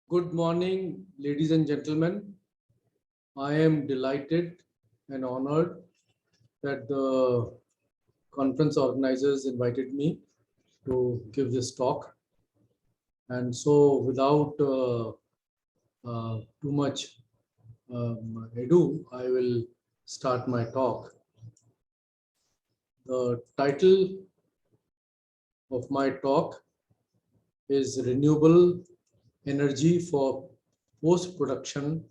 Good morning, ladies and gentlemen. I am delighted and honored that the conference organizers invited me to give this talk. And so, without too much ado, I will start my talk. The title of my talk is Renewable Energy for Post-Production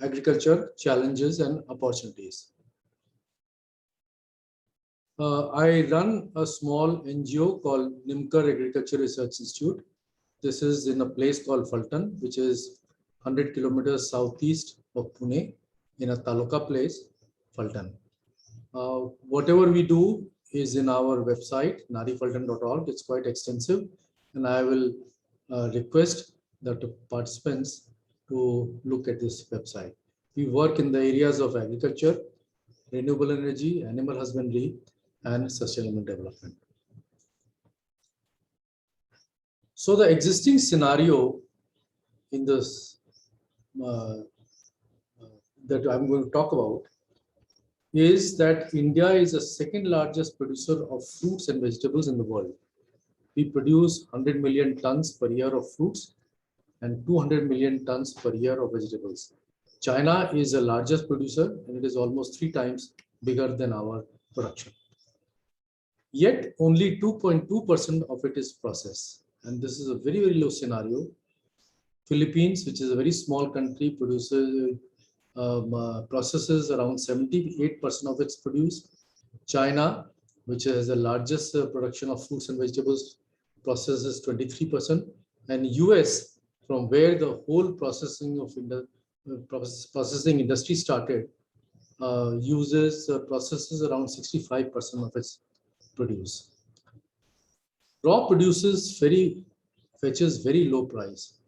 Agriculture Challenges and Opportunities. I run a small NGO called Nimkar Agriculture Research Institute. This is in a place called Fulton, which is 100 kilometers southeast of Pune, in a taluka place, Fulton. Whatever we do is in our website, narifulton.org. It's quite extensive, and I will request the participants to look at this website. We work in the areas of agriculture, renewable energy, animal husbandry, and sustainable development. So the existing scenario in this that I'm going to talk about is that India is the second largest producer of fruits and vegetables in the world. We produce 100 million tons per year of fruits and 200 million tons per year of vegetables. China is the largest producer, and it is almost 3 times bigger than our production. Yet only 2.2% of it is processed. And this is a very, very low scenario. Philippines, which is a very small country, processes around 78% of its produce. China, which has the largest production of fruits and vegetables, processes 23%. And US, from where the whole processing industry started, processes around 65% of its produce. Raw produces fetches very low price,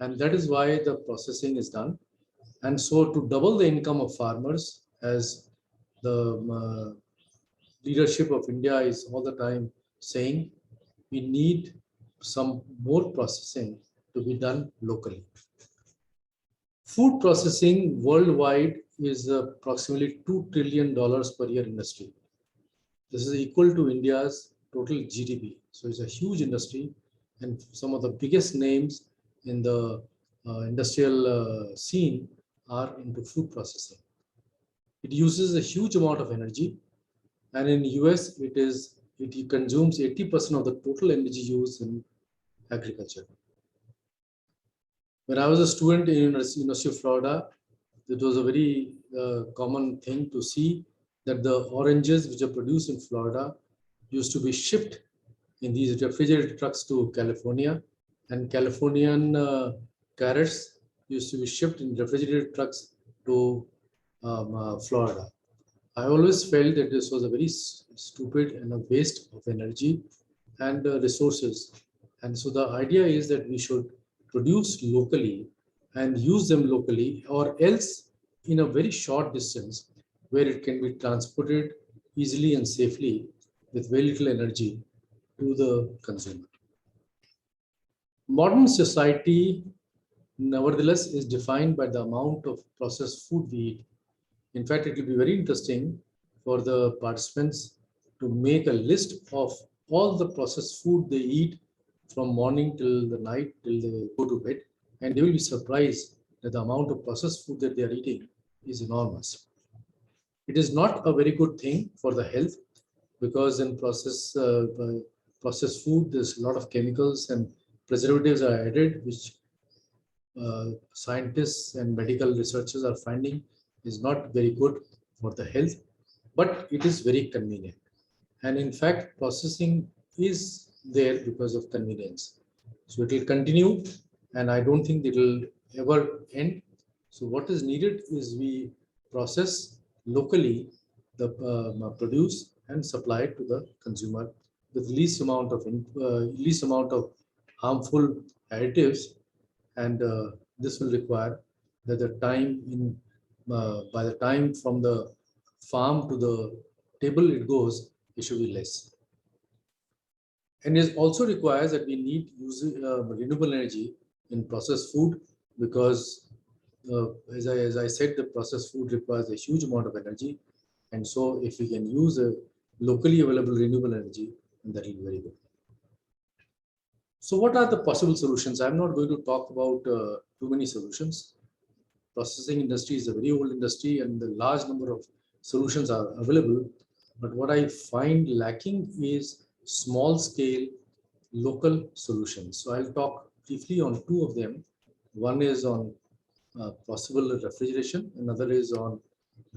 and that is why the processing is done. And so, to double the income of farmers, as the leadership of India is all the time saying, we need some more processing to be done locally. Food processing worldwide is approximately $2 trillion per year industry. This is equal to India's total GDP. So it's a huge industry, and some of the biggest names in the industrial scene are into food processing. It uses a huge amount of energy, and in US it consumes 80% of the total energy used in agriculture. When I was a student in University of Florida, it was a very common thing to see that the oranges which are produced in Florida used to be shipped in these refrigerated trucks to California, and Californian carrots used to be shipped in refrigerated trucks to Florida. I always felt that this was a very stupid and a waste of energy and resources. And so the idea is that we should produce locally and use them locally, or else in a very short distance where it can be transported easily and safely with very little energy to the consumer. Modern society, nevertheless, is defined by the amount of processed food we eat. In fact, it will be very interesting for the participants to make a list of all the processed food they eat from morning till the night, till they go to bed, and they will be surprised that the amount of processed food that they are eating is enormous. It is not a very good thing for the health, because in processed food, there's a lot of chemicals and preservatives are added, which scientists and medical researchers are finding is not very good for the health, but it is very convenient. And in fact, processing is there because of convenience. So it will continue, and I don't think it will ever end. So what is needed is we process locally the produce and supply it to the consumer with least amount of harmful additives, and this will require that the time by the time from the farm to the table it goes, it should be less. And it also requires that we need renewable energy in processed food because as I said, the processed food requires a huge amount of energy. And so if we can use a locally available renewable energy, that will be very good. So what are the possible solutions? I'm not going to talk about too many solutions. Processing industry is a very old industry and the large number of solutions are available. But what I find lacking is small scale local solutions. So I'll talk briefly on two of them. One is on possible refrigeration, another is on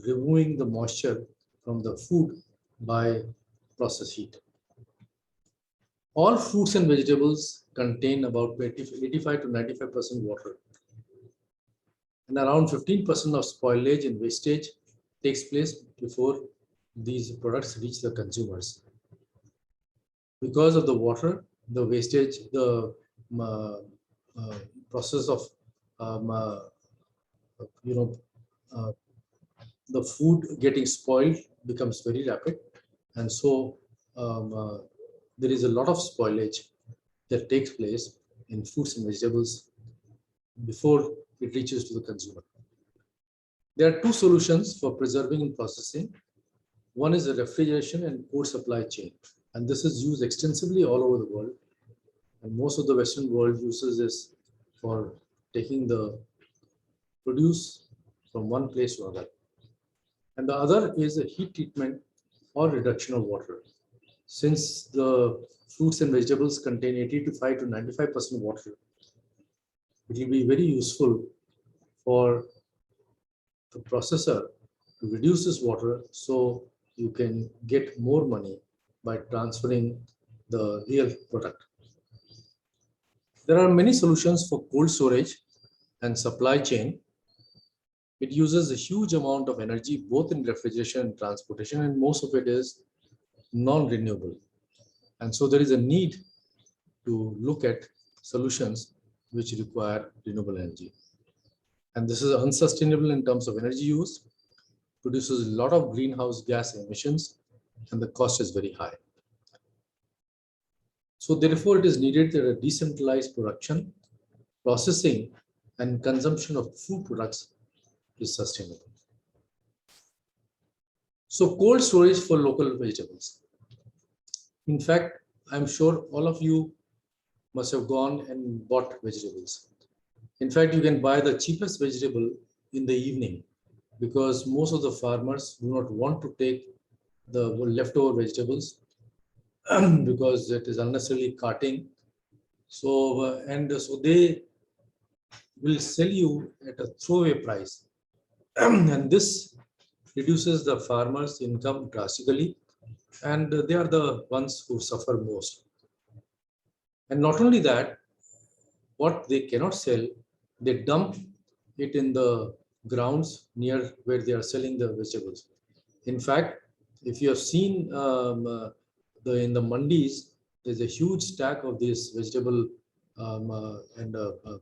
removing the moisture from the food by process heat. All fruits and vegetables contain about 85 to 95% water. And around 15% of spoilage and wastage takes place before these products reach the consumers. Because of the water, the wastage, the process of you know the food getting spoiled becomes very rapid, and so there is a lot of spoilage that takes place in fruits and vegetables before it reaches to the consumer. There are two solutions for preserving and processing. One is the refrigeration and cold supply chain, and this is used extensively all over the world. And most of the Western world uses this for taking the produce from one place to another. And the other is a heat treatment or reduction of water. Since the fruits and vegetables contain 85 to 95% water, it will be very useful for the processor to reduce this water so you can get more money by transferring the real product. There are many solutions for cold storage and supply chain. It uses a huge amount of energy both in refrigeration and transportation, and most of it is non-renewable. And so there is a need to look at solutions which require renewable energy. And this is unsustainable in terms of energy use, produces a lot of greenhouse gas emissions, and the cost is very high. So therefore, it is needed that a decentralized production, processing, and consumption of food products is sustainable. So cold storage for local vegetables. In fact, I'm sure all of you must have gone and bought vegetables. In fact, you can buy the cheapest vegetable in the evening because most of the farmers do not want to take the leftover vegetables because it is unnecessarily carting. So, so they will sell you at a throwaway price. And this reduces the farmers' income drastically, and they are the ones who suffer most. And not only that, what they cannot sell, they dump it in the grounds near where they are selling the vegetables. In fact, if you have seen in the mandis, there's a huge stack of this vegetable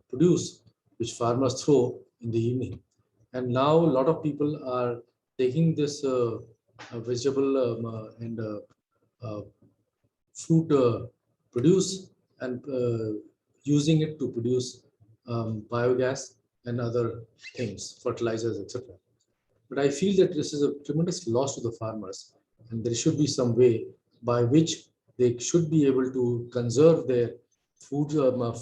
produce which farmers throw in the evening. And now a lot of people are taking this vegetable and fruit produce and using it to produce biogas and other things, fertilizers, etc. But I feel that this is a tremendous loss to the farmers, and there should be some way by which they should be able to conserve their food,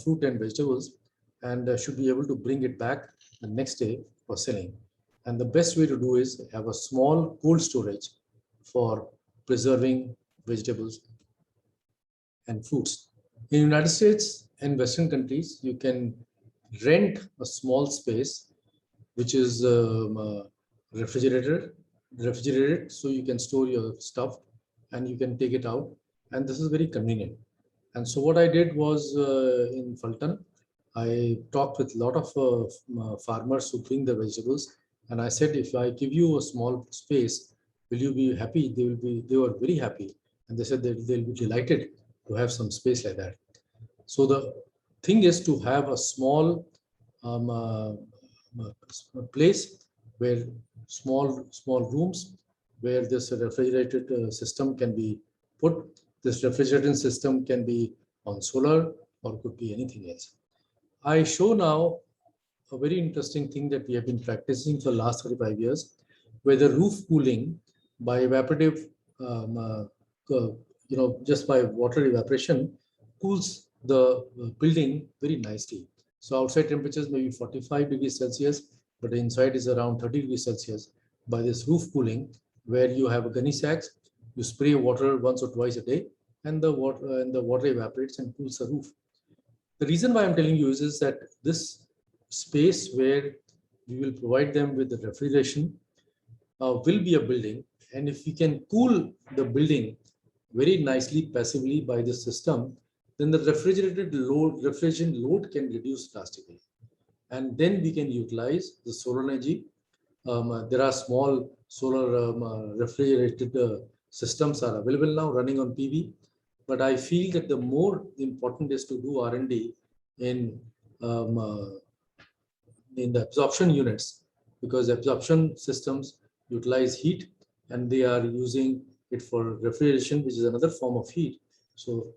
fruit and vegetables, and should be able to bring it back the next day for selling. And the best way to do is have a small cold storage for preserving vegetables and fruits. In the United States and Western countries, you can rent a small space which is refrigerated, so you can store your stuff and you can take it out, and this is very convenient. And so what I did was in Fulton, I talked with a lot of farmers who bring the vegetables, and I said, if I give you a small space, will you be happy? They were very happy, and they said that they'll be delighted to have some space like that. So the thing is to have a small place where small rooms where this refrigerated system can be put. This refrigerating system can be on solar or could be anything else. I show now a very interesting thing that we have been practicing for the last 35 years, where the roof cooling by evaporative, just by water evaporation, cools the building very nicely. So outside temperatures may be 45 degrees Celsius, but the inside is around 30 degrees Celsius. By this roof cooling, where you have a gunny sacks, you spray water once or twice a day, and the water evaporates and cools the roof. The reason why I'm telling you is that this space where we will provide them with the refrigeration will be a building, and if we can cool the building very nicely passively by this system, then the refrigerant load can reduce drastically, and then we can utilize the solar energy. There are small solar refrigerated systems are available now running on PV, but I feel that the more important is to do R&D in um, uh, in the absorption units, because absorption systems utilize heat and they are using it for refrigeration, which is another form of heat. So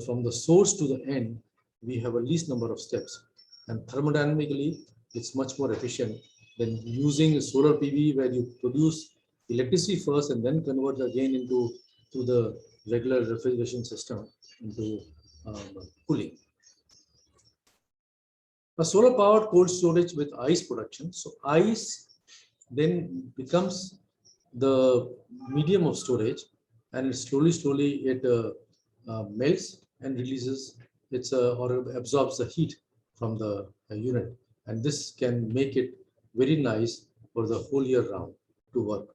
from the source to the end, we have a least number of steps, and thermodynamically, it's much more efficient than using solar PV, where you produce electricity first and then convert again into to the regular refrigeration system into cooling. A solar powered cold storage with ice production. So ice then becomes the medium of storage, and it slowly it melts and releases or absorbs the heat from the unit, and this can make it very nice for the whole year round to work,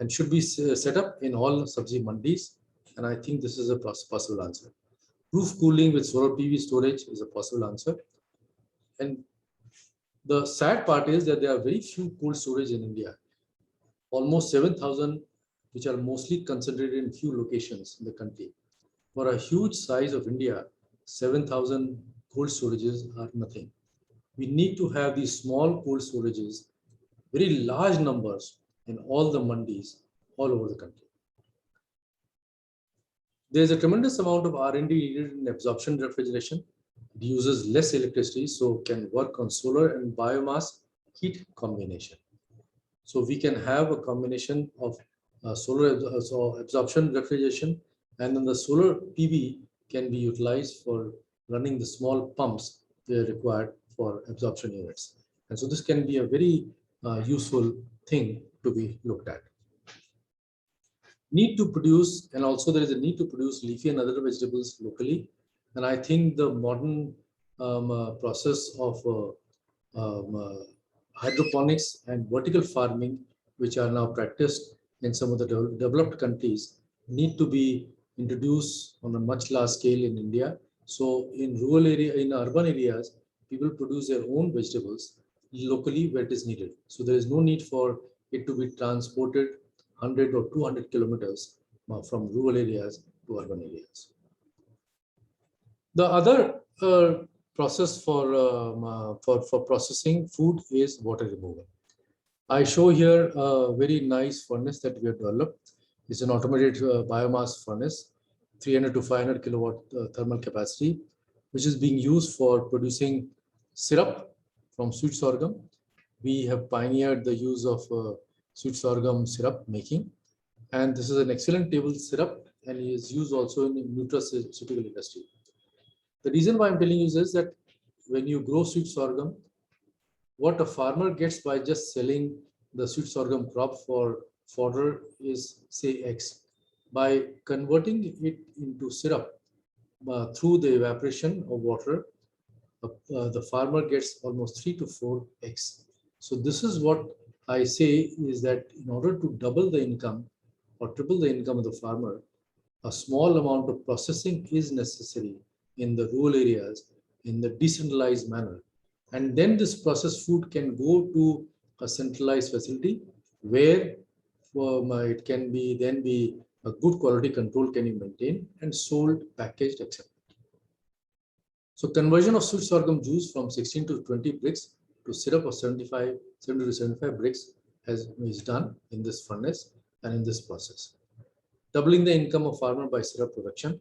and should be set up in all sabzi mandis. And I think this is a possible answer. Roof cooling with solar PV storage is a possible answer. And the sad part is that there are very few cold storage in India, almost 7,000, which are mostly concentrated in few locations in the country. For a huge size of India, 7,000 cold storages are nothing. We need to have these small cold storages, very large numbers in all the mandis all over the country. There's a tremendous amount of R&D needed in absorption refrigeration. It uses less electricity, so can work on solar and biomass heat combination. So we can have a combination of solar absorption refrigeration, and then the solar PV can be utilized for running the small pumps they are required for absorption units. And so this can be a very useful thing to be looked at. Need to produce, and also there is a need to produce leafy and other vegetables locally. And I think the modern process of hydroponics and vertical farming, which are now practiced in some of the developed countries, need to be introduced on a much large scale in India. So in rural area, in urban areas, people produce their own vegetables locally where it is needed. So there is no need for it to be transported 100 or 200 kilometers from rural areas to urban areas. The other process for processing food is water removal. I show here a very nice furnace that we have developed. It's an automated biomass furnace, 300 to 500 kilowatt thermal capacity, which is being used for producing syrup from sweet sorghum. We have pioneered the use of sweet sorghum syrup making, and this is an excellent table syrup and is used also in the nutraceutical industry. The reason why I'm telling you is that when you grow sweet sorghum, what a farmer gets by just selling the sweet sorghum crop for fodder is, say, X. By converting it into syrup through the evaporation of water, the farmer gets almost 3 to 4x. So this is what I say is that in order to double the income or triple the income of the farmer, a small amount of processing is necessary in the rural areas in the decentralized manner. And then this processed food can go to a centralized facility where it can be then be a good quality control can be maintained and sold, packaged, etc. So conversion of sweet sorghum juice from 16 to 20 bricks to syrup of 70 to 75 bricks is done in this furnace and in this process. Doubling the income of farmer by syrup production.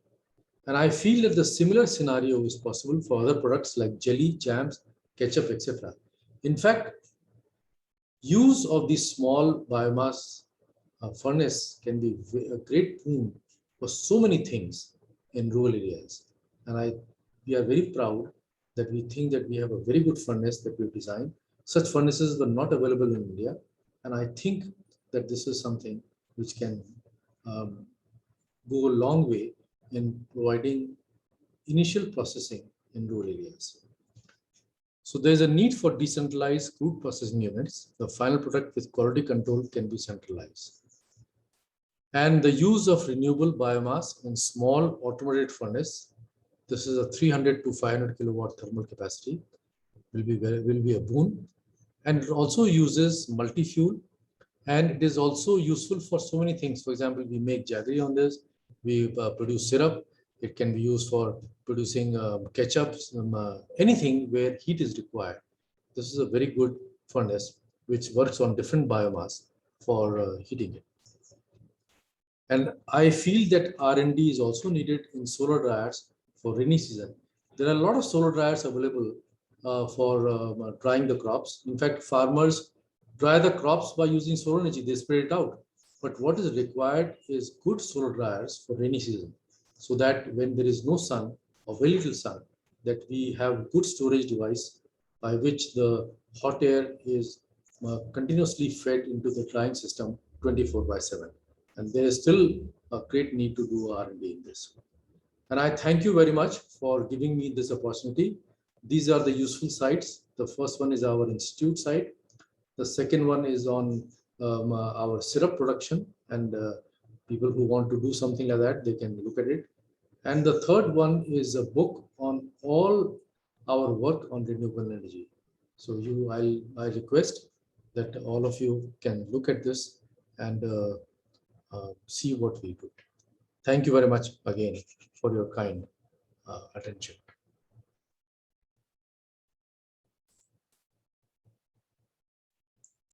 And I feel that the similar scenario is possible for other products like jelly, jams, ketchup, etc. In fact, use of these small biomass furnace can be a great boon for so many things in rural areas. And we are very proud that we think that we have a very good furnace that we've designed. Such furnaces were not available in India. And I think that this is something which can um, go a long way in providing initial processing in rural areas. So there's a need for decentralized crude processing units. The final product with quality control can be centralized. And the use of renewable biomass in small automated furnace. This is a 300 to 500 kilowatt thermal capacity. Will be a boon. And it also uses multi-fuel. And it is also useful for so many things. For example, we make jaggery on this. We produce syrup. It can be used for producing ketchup, anything where heat is required. This is a very good furnace which works on different biomass for heating it. And I feel that R&D is also needed in solar dryers for rainy season. There are a lot of solar dryers available for drying the crops. In fact, farmers dry the crops by using solar energy. They spread it out. But what is required is good solar dryers for rainy season, so that when there is no sun or very little sun, that we have good storage device by which the hot air is continuously fed into the drying system 24/7. And there is still a great need to do R&D in this. And I thank you very much for giving me this opportunity. These are the useful sites. The first one is our institute site. The second one is on our syrup production, and people who want to do something like that, they can look at it. And the third one is a book on all our work on renewable energy. So I request that all of you can look at this and see what we do. Thank you very much again for your kind attention.